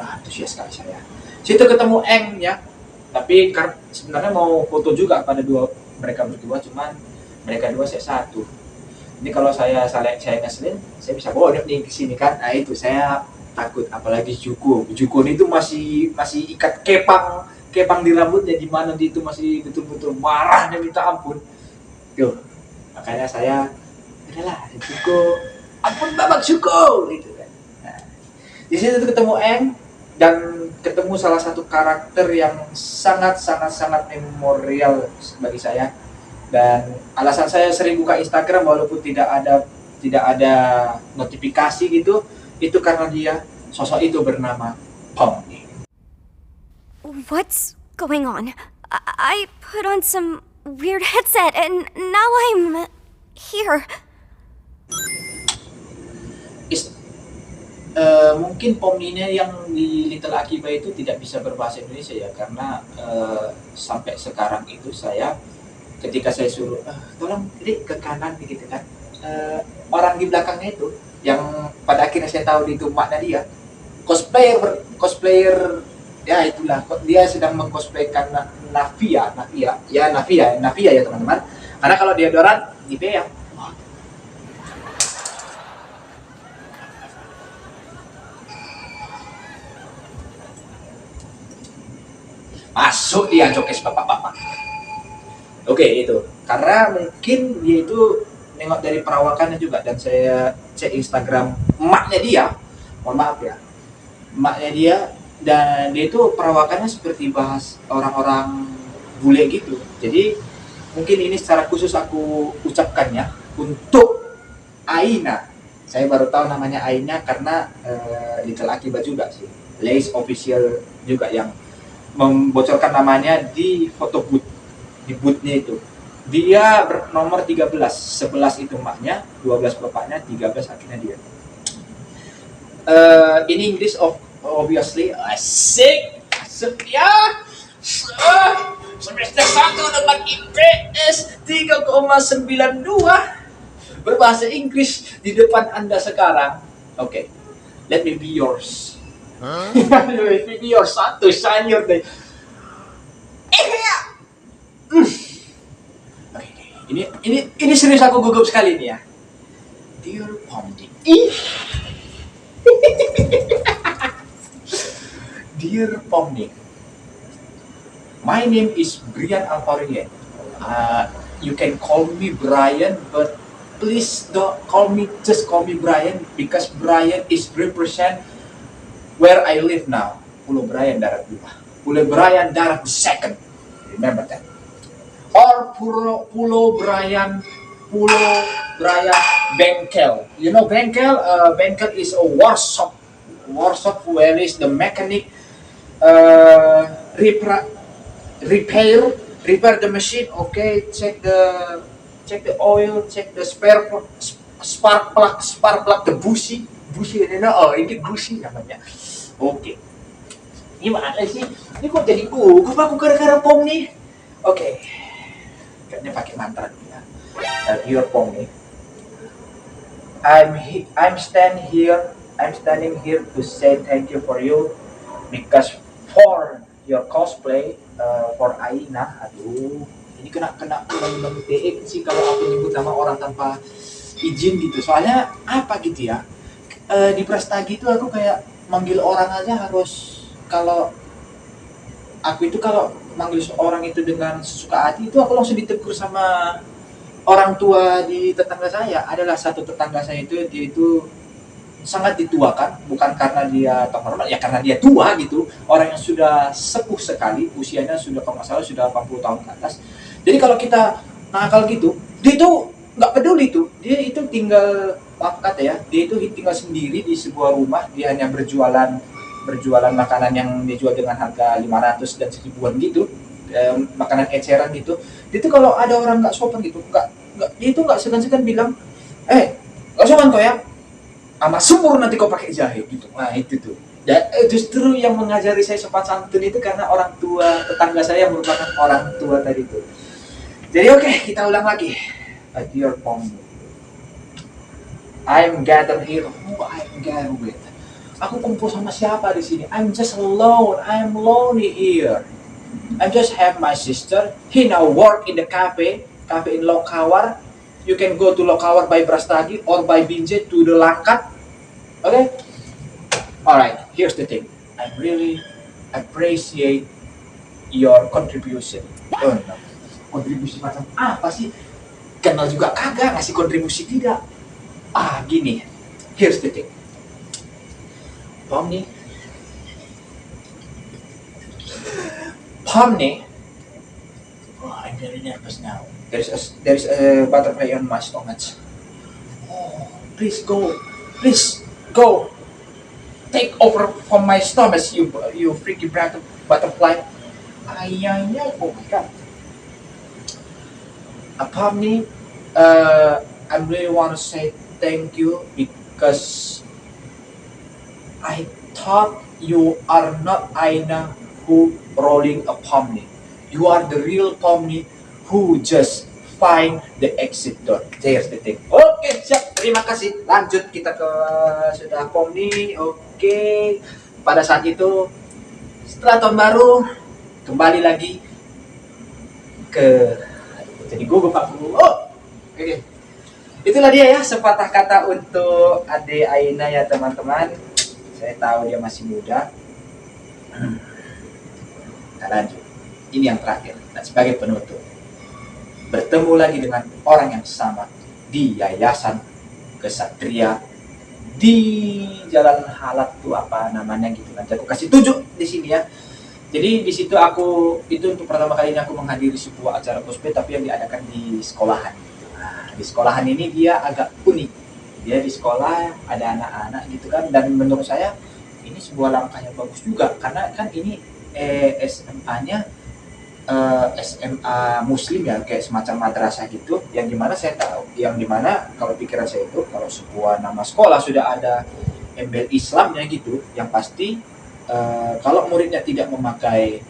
Antusias sekali saya. Situ ketemu Aang ya. Tapi sebenarnya mau foto juga pada mereka berdua, cuman mereka dua saya satu. Ini kalau saya ngeselin, saya bisa bawa nih ke sini kan. Nah itu saya takut, apalagi Zuko itu masih ikat kepang di rambutnya, di mana dia itu masih betul-betul marahnya minta ampun. Tuh, makanya saya adalah Zuko, ampun babak Zuko gitu kan. Nah, di situ ketemu Aang dan ketemu salah satu karakter yang sangat memorial bagi saya. Dan alasan saya sering buka Instagram walaupun tidak ada notifikasi gitu, itu karena sosok itu bernama Pony. What's going on? I put on some weird headset and now I'm here. Mungkin Pomninya yang di Little Akiba itu tidak bisa berbahasa Indonesia ya, karena sampai sekarang itu saya ketika saya suruh tolong ini ke kanan begitu kan, orang di belakangnya itu yang pada akhirnya saya tahu itu makna dia cosplayer ya, itulah dia sedang mengcosplaykan Navia ya teman-teman, karena kalau deodoran Nivea. Masuk dia jokes bapak-bapak. Oke, itu karena mungkin dia itu nengok dari perawakannya juga, dan saya cek Instagram emaknya dia, mohon maaf ya, emaknya dia, dan dia itu perawakannya seperti bahas orang-orang bule gitu. Jadi mungkin ini secara khusus aku ucapkannya untuk Aina. Saya baru tahu namanya Aina karena Little Akiba juga sih, Lace Official juga yang membocorkan namanya di foto booth, di boothnya itu. Dia nomor 13, 11 itu emaknya, 12 bapaknya, 13 akhirnya dia. In English obviously, asik ya. Semester 1 dengan IPS 3,92 berbahasa Inggris di depan Anda sekarang. Oke, let me be yours. Video satu sayur deh. Ini serius, aku gugup sekali nih ya. Ih. Dear Pomni, my name is Brian Alvarez. You can call me Brian, but please don't call me, just call me Brian, because Brian is represent where I live now. Pulau Brian Darat 2. Pulau Brian Darat 2. Remember that. Or Pulau Brian Bengkel. You know Bengkel? Bengkel is a workshop. Workshop where is the mechanic repair the machine. Okay, check the oil, check the spark plug, the bushi, you know, oh ini bushi namanya. Oke. Gimana sih? Ini kok jadi gugup aku gara-gara Pom nih? Oke. Kayaknya pakai mantra nih ya. Dear Pom nih. I'm standing here to say thank you for you, because for your cosplay for Aina. Aduh, ini kena TE sih kalau aku nyebut nama orang tanpa izin gitu. Soalnya apa gitu ya? Di Prastagi itu aku kayak manggil orang aja harus, kalau aku itu kalau manggil orang itu dengan sesuka hati itu aku langsung ditegur sama orang tua di tetangga saya. Adalah satu tetangga saya itu, dia itu sangat dituakan, bukan karena dia normal, ya karena dia tua gitu. Orang yang sudah sepuh sekali, usianya sudah kalau nggak salah sudah 80 tahun ke atas. Jadi kalau kita nakal gitu, dia itu nggak peduli tuh. Dia itu tinggal, maaf kata ya, dia itu tinggal sendiri di sebuah rumah. Dia hanya berjualan makanan yang dijual dengan harga 500 dan 1000-an gitu, makanan eceran gitu. Dia itu kalau ada orang nggak sopan gitu, dia itu nggak segan-segan bilang, nggak sopan kok ya, sama sumur nanti kau pakai jahe gitu. Nah itu tuh. Ya, justru yang mengajari saya sopan santun itu karena orang tua tetangga saya merupakan orang tua tadi itu. Jadi oke, kita ulang lagi. Dear Pom, I'm gathered here. Who I'm gathered with? Aku kumpul sama siapa di sini? I'm just alone. I'm lonely here. I just have my sister. He now work in the cafe in Lokawar. You can go to Lokawar by Brastagi or by Binjai to the Langkat. Okay? Alright, here's the thing. I really appreciate your contribution. Oh, no. Kontribusi macam apa sih? Kenal juga kagak, ngasih kontribusi tidak. Gini. Here's the thing. Pom nih. Oh, I'm very nervous now. There is a butterfly on my stomach. Oh, please go. Take over from my stomach, you freaky butterfly. Ayahnya, oh my god. Pom nih, I really want to say thank you because I thought you are not Aina who rolling a Pomni. You are the real Pomni who just find the exit door. There's the thing. Oke, siap. Terima kasih. Lanjut kita ke sudah Pomni. Oke. Pada saat itu setelah tahun baru kembali lagi ke jadi gugup aku. Oke. Itulah dia ya sepatah kata untuk Ade Aina ya teman-teman. Saya tahu dia masih muda. Kita lanjut. Ini yang terakhir dan sebagai penutup. Bertemu lagi dengan orang yang sama di Yayasan Kesatria di Jalan Halat tuh apa namanya gitu. Nanti aku kasih tunjuk di sini ya. Jadi di situ itu untuk pertama kalinya aku menghadiri sebuah acara cosplay tapi yang diadakan di sekolahan. Nah, di sekolahan ini dia agak unik. Dia di sekolah ada anak-anak gitu kan, dan menurut saya ini sebuah langkah yang bagus juga karena kan ini SMA-nya SMA Muslim ya, kayak semacam madrasah gitu, yang dimana saya tahu, yang dimana kalau pikiran saya itu kalau sebuah nama sekolah sudah ada embel Islamnya gitu, yang pasti kalau muridnya tidak memakai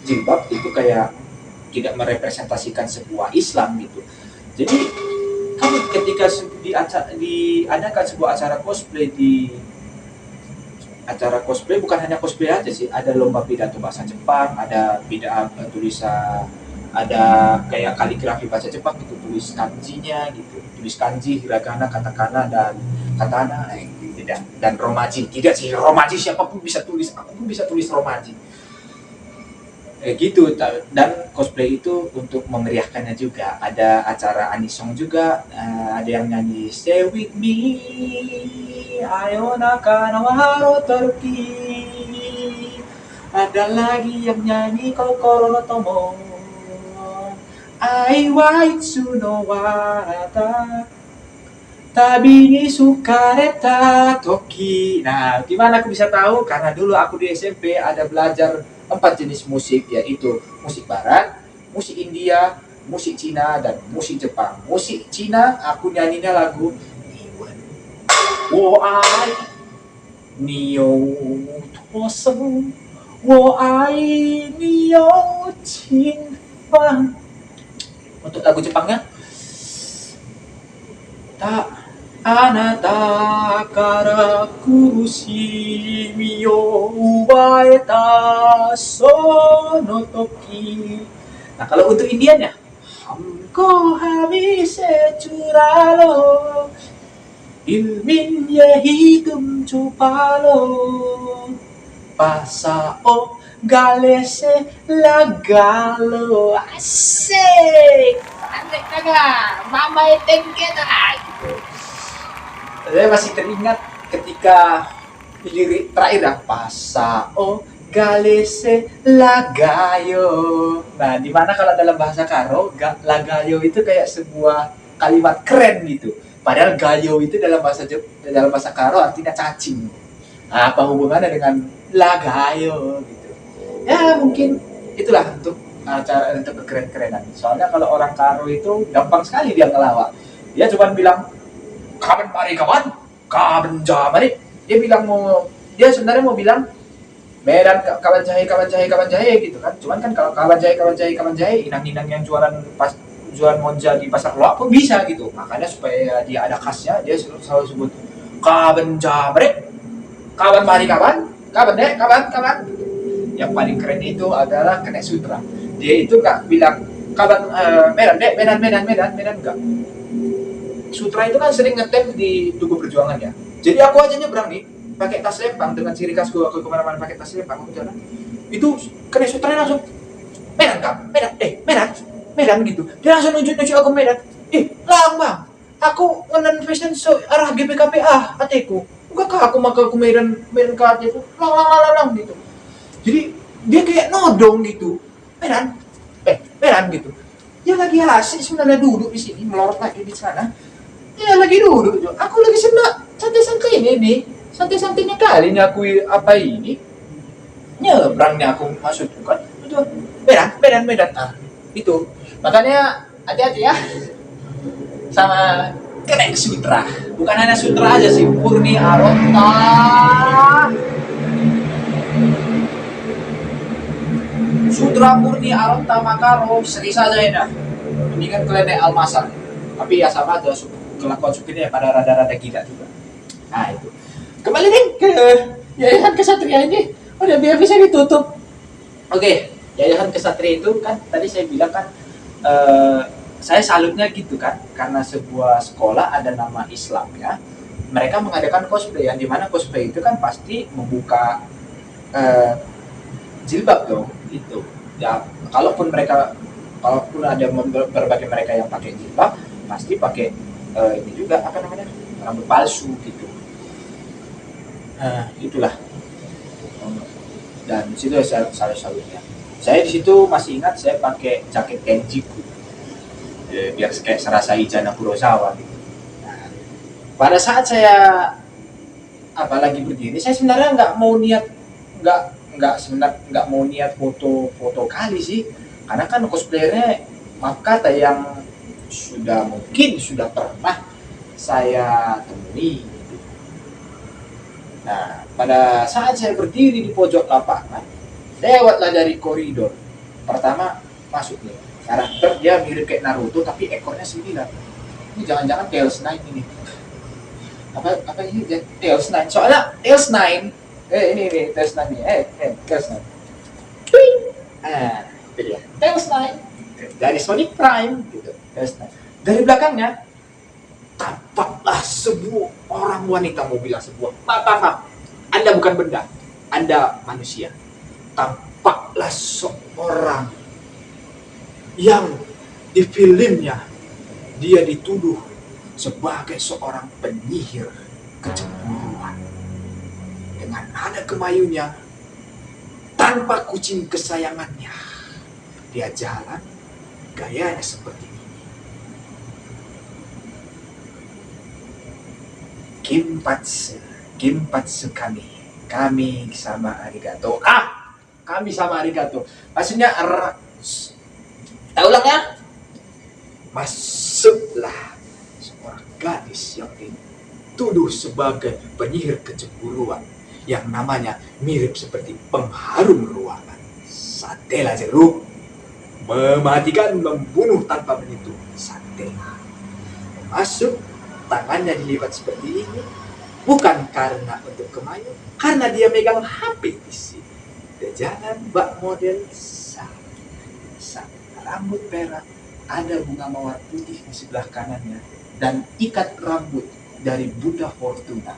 jilbab itu kayak tidak merepresentasikan sebuah Islam gitu. Jadi kan ketika diadakan sebuah acara cosplay, acara cosplay bukan hanya cosplay aja sih, ada lomba pidato bahasa Jepang, ada tulisan ada kayak kaligrafi bahasa Jepang gitu, tulis kanjinya gitu, tulis kanji, hiragana, katakana dan katana tidak, dan romaji. Tidak sih, romaji siapapun bisa tulis, aku pun bisa tulis romaji gitu. Dan cosplay itu untuk memeriahkannya juga, ada acara anisong juga, ada yang nyanyi stay with me ayo nakana waro teruki, ada lagi yang nyanyi kokoro no tomo ai wa itsu no warata tabi ni sukareta toki. Nah, gimana aku bisa tahu? Karena dulu aku di SMP ada belajar 4 jenis musik, yaitu musik barat, musik India, musik Cina, dan musik Jepang. Musik Cina aku nyanyinya lagu Wo ai Nio Toseng Wo ai Nio Chin Fang. Untuk lagu Jepangnya Ta Anata kara kurushimi yo ubaeta sono toki. Nah, kalau untuk Indianya, Hamko habise curalo ilmin ye hitum cupalo pasao galese lagalo. Asik, aneh naga mama etengketa. Saya masih teringat ketika lirik terakhir ya, pasao galese lagayo. Nah, dimana kalau dalam bahasa Karo, lagayo itu kayak sebuah kalimat keren gitu. Padahal gayo itu dalam bahasa Karo artinya cacing. Nah, apa hubungannya dengan lagayo gitu? Ya mungkin itulah untuk cara untuk keren-kerenan. Soalnya kalau orang Karo itu gampang sekali dia ngelawak. Dia cuma bilang kapan mari kawan, kapan jamari. Dia sebenarnya mau bilang Medan kawan jahe gitu kan. Cuman kan kalau kawan jahe, inang-inang yang jualan monja di pasar loak pun bisa gitu. Makanya supaya dia ada khasnya, dia selalu sebut kawan jamari, kawan mari kawan dek, kawan. Yang paling keren itu adalah Kene Sutra. Dia itu nggak bilang kawan Medan dek, Medan enggak. Sutra itu kan sering ngetem di Tugu Perjuangan ya. Jadi aku aja nyebrang nih pakai tas lempang, dengan ciri khasku aku kemana-mana pakai tas lempang aku jalan. Itu Kene Sutra langsung Medan gitu. Dia langsung nunjuk aku Medan. Lambang. Aku ngenen fashion show arah GPKPA hatiku. Enggak aku maka aku Medan ke hati itu lang gitu. Jadi dia kayak nodong gitu. Medan gitu. Dia lagi asik sebenarnya duduk di sini, melorot lagi di sana. Dia lagi duduk gitu. Aku lagi senang, santai-santai ini nih. Santai-santainya kali nih aku apa ini. Nyebrangnya aku masuk kan. Itu Medan. Nah, itu. Makanya hati-hati ya. Sama Kene Sutra. Bukan hanya sutra aja sih, Murni Aronta. Sutra Murni Aronta Makaro seri saja ya dah. Mendingan kalian Almasar. Tapi ya sama aja kelakuan supirnya pada rada-rada gila juga. Nah itu. Kembali nih ke Yayasan Kesatria ini. Udah biar bisa ditutup. Oke, Yayasan Kesatria itu kan tadi saya bilang kan saya salutnya gitu kan, karena sebuah sekolah ada nama Islam ya. Mereka mengadakan cosplay, yang dimana cosplay itu kan pasti membuka jilbab dong itu. Ya, kalaupun ada berbagai mereka yang pakai jilbab, pasti pakai ini juga apa namanya, rambut palsu gitu. Itulah. Dan di situ saya salutnya. Saya di situ masih ingat saya pakai jaket Kenjiku. Biar kayak serasa Ijana Kurosawa gitu. Nah, pada saat saya apalagi berdiri, saya sebenarnya nggak mau niat foto kali sih, karena kan cosplayernya maaf kata yang mungkin sudah pernah saya temui gitu. Nah, pada saat saya berdiri di pojok lapangan, lewatlah dari koridor pertama masuk nih karakter, dia mirip kayak Naruto tapi ekornya 9. Ini jangan-jangan Tails 9 ini. Apa ini Tails 9? Soalnya Tails 9 ini Tails 9 nih. Tails 9. Twing. Itu dia. Tails 9. dari Sonic Prime gitu. Dari belakangnya tampaklah sebuah orang wanita, mau bilang sebuah, maaf, Anda bukan benda, Anda manusia. Tampaklah seorang yang di filmnya dia dituduh sebagai seorang penyihir kecemburuan. Dengan nada kemayunya, tanpa kucing kesayangannya, dia jalan, gayanya seperti ini. Kimpatsu kami sama arigato. Kami sama arigato. Maksudnya tahu lah ya? Masuklah seorang gadis yang dituduh sebagai penyihir kecemburuan yang namanya mirip seperti pengharum ruangan. Satela jeruk, mematikan, membunuh tanpa menyentuh. Satela masuk, tangannya dilipat seperti ini, bukan karena untuk kemayu, karena dia megang HP di sini. Dia jalan bak model rambut perak, ada bunga mawar putih di sebelah kanannya, dan ikat rambut dari Bunda Fortuna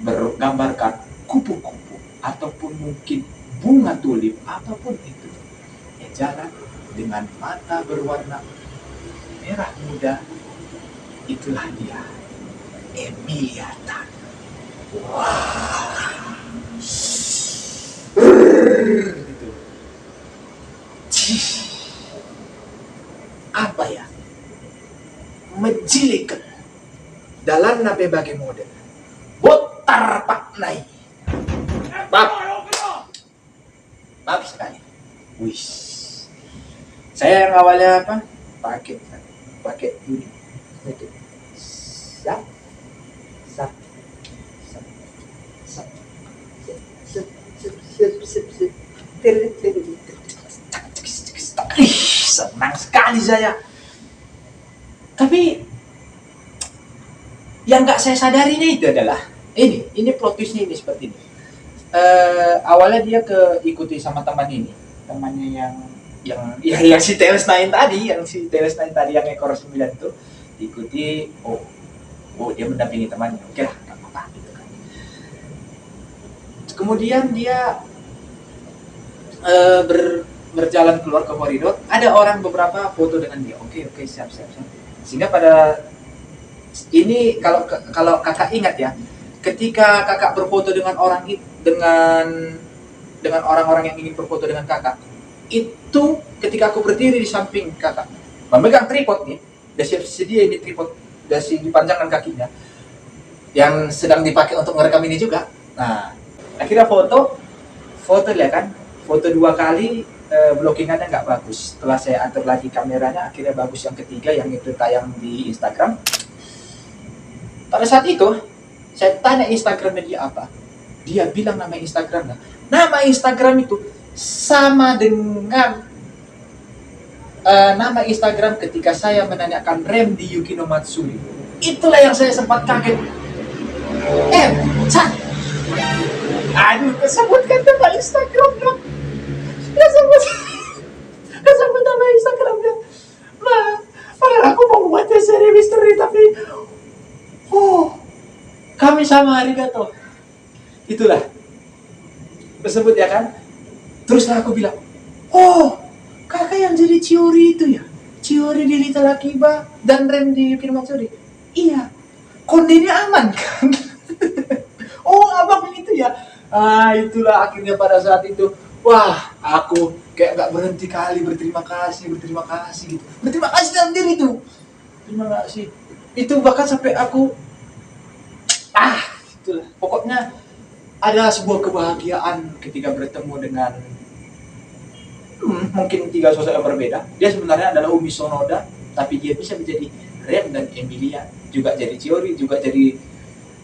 bergambarkan kupu-kupu ataupun mungkin bunga tulip, apapun itu. Dia jalan dengan mata berwarna merah muda. Itulah dia, Emilia Tan. Wah, gitu. Apa ya? Menjilikan dalam nabe bagi model. Botar pak nai. Maaf sekali. Wis. Saya yang awalnya apa? Pakai ini. Itu. Sap. Senang sekali saya. Tapi yang nggak saya sadarinya itu adalah ini plot twistnya ini seperti ini. Awalnya dia ikuti sama temannya yang si Teles Nine tadi, yang ekor 9 itu diikuti. Oh dia mendampingi temannya. Oke lah, nggak apa-apa gitu kan. Kemudian dia berjalan keluar ke koridor, ada orang beberapa foto dengan dia. Oke, siap. Sehingga pada ini kalau kakak ingat ya, ketika kakak berfoto dengan dengan orang-orang yang ingin berfoto dengan kakak, itu ketika aku berdiri di samping kakak, memegang tripod nih, udah siap sedia ini tripod, udah dipanjangkan kakinya, yang sedang dipakai untuk merekam ini juga. Nah, akhirnya foto lihat kan, foto 2 kali. Blockingannya nggak bagus. Setelah saya atur lagi kameranya, akhirnya bagus yang ketiga, yang itu tayang di Instagram. Pada saat itu saya tanya Instagramnya dia apa, dia bilang nama Instagramnya. Nama Instagram itu sama dengan nama Instagram ketika saya menanyakan rem di Yukino Matsuri. Itulah yang saya sempat kaget. Chan, aduh, kesebutkan nama Instagram dong. Kesebut nama Instagramnya. Padahal aku mau buatnya seri misteri, tapi kami sama arigato. Itulah tersebut ya kan. Teruslah aku bilang, kakak yang jadi Chiori itu ya, Chiori di Little Akiba dan Rem di Yukino Matsuri. Iya, kondenya aman kan. Abang itu ya. Itulah akhirnya pada saat itu, wah, aku kayak gak berhenti kali berterima kasih gitu. Berterima kasih dalam diri itu. Terima kasih. Itu bahkan sampai aku itulah. Pokoknya ada sebuah kebahagiaan ketika bertemu dengan mungkin 3 sosok yang berbeda. Dia sebenarnya adalah Umi Sonoda, tapi dia bisa menjadi Rem dan Emilia, juga jadi Chiori, juga jadi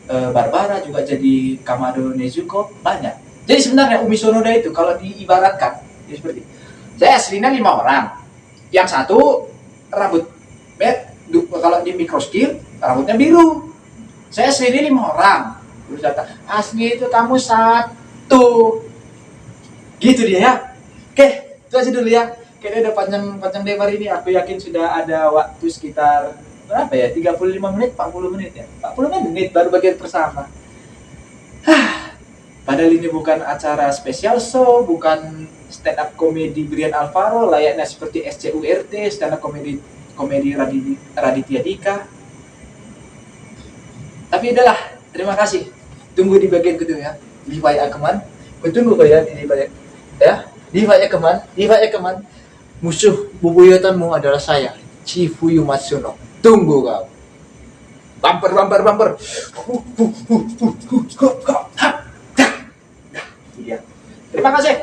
Barbara, juga jadi Kamado Nezuko, banyak. Jadi sebenarnya Umi Sonoda itu kalau diibaratkan ya seperti, saya aslinya 5 orang. Yang satu rambut kalau di microscale rambutnya biru. Saya aslinya 5 orang. Terus datang, asli itu kamu 1. Gitu dia ya. Oke, itu aja dulu ya. Kayaknya udah panjang lebar ini. Aku yakin sudah ada waktu sekitar berapa ya? 35 menit, 40 menit ya. 40 menit baru bagian pertama. Padahal ini bukan acara spesial show, bukan stand up comedy Brian Alvaro layaknya seperti SCURT, stand up comedy Raditya Dika. Tapi udahlah, terima kasih. Tunggu di bagian kedua ya. Levi Ackerman. Tunggu kau ya di Levi ya. Levi Ackerman. Musuh bubuyutanmu adalah saya, Chifuyu Matsuno. Tunggu kau. Bumper. Iya. Terima kasih.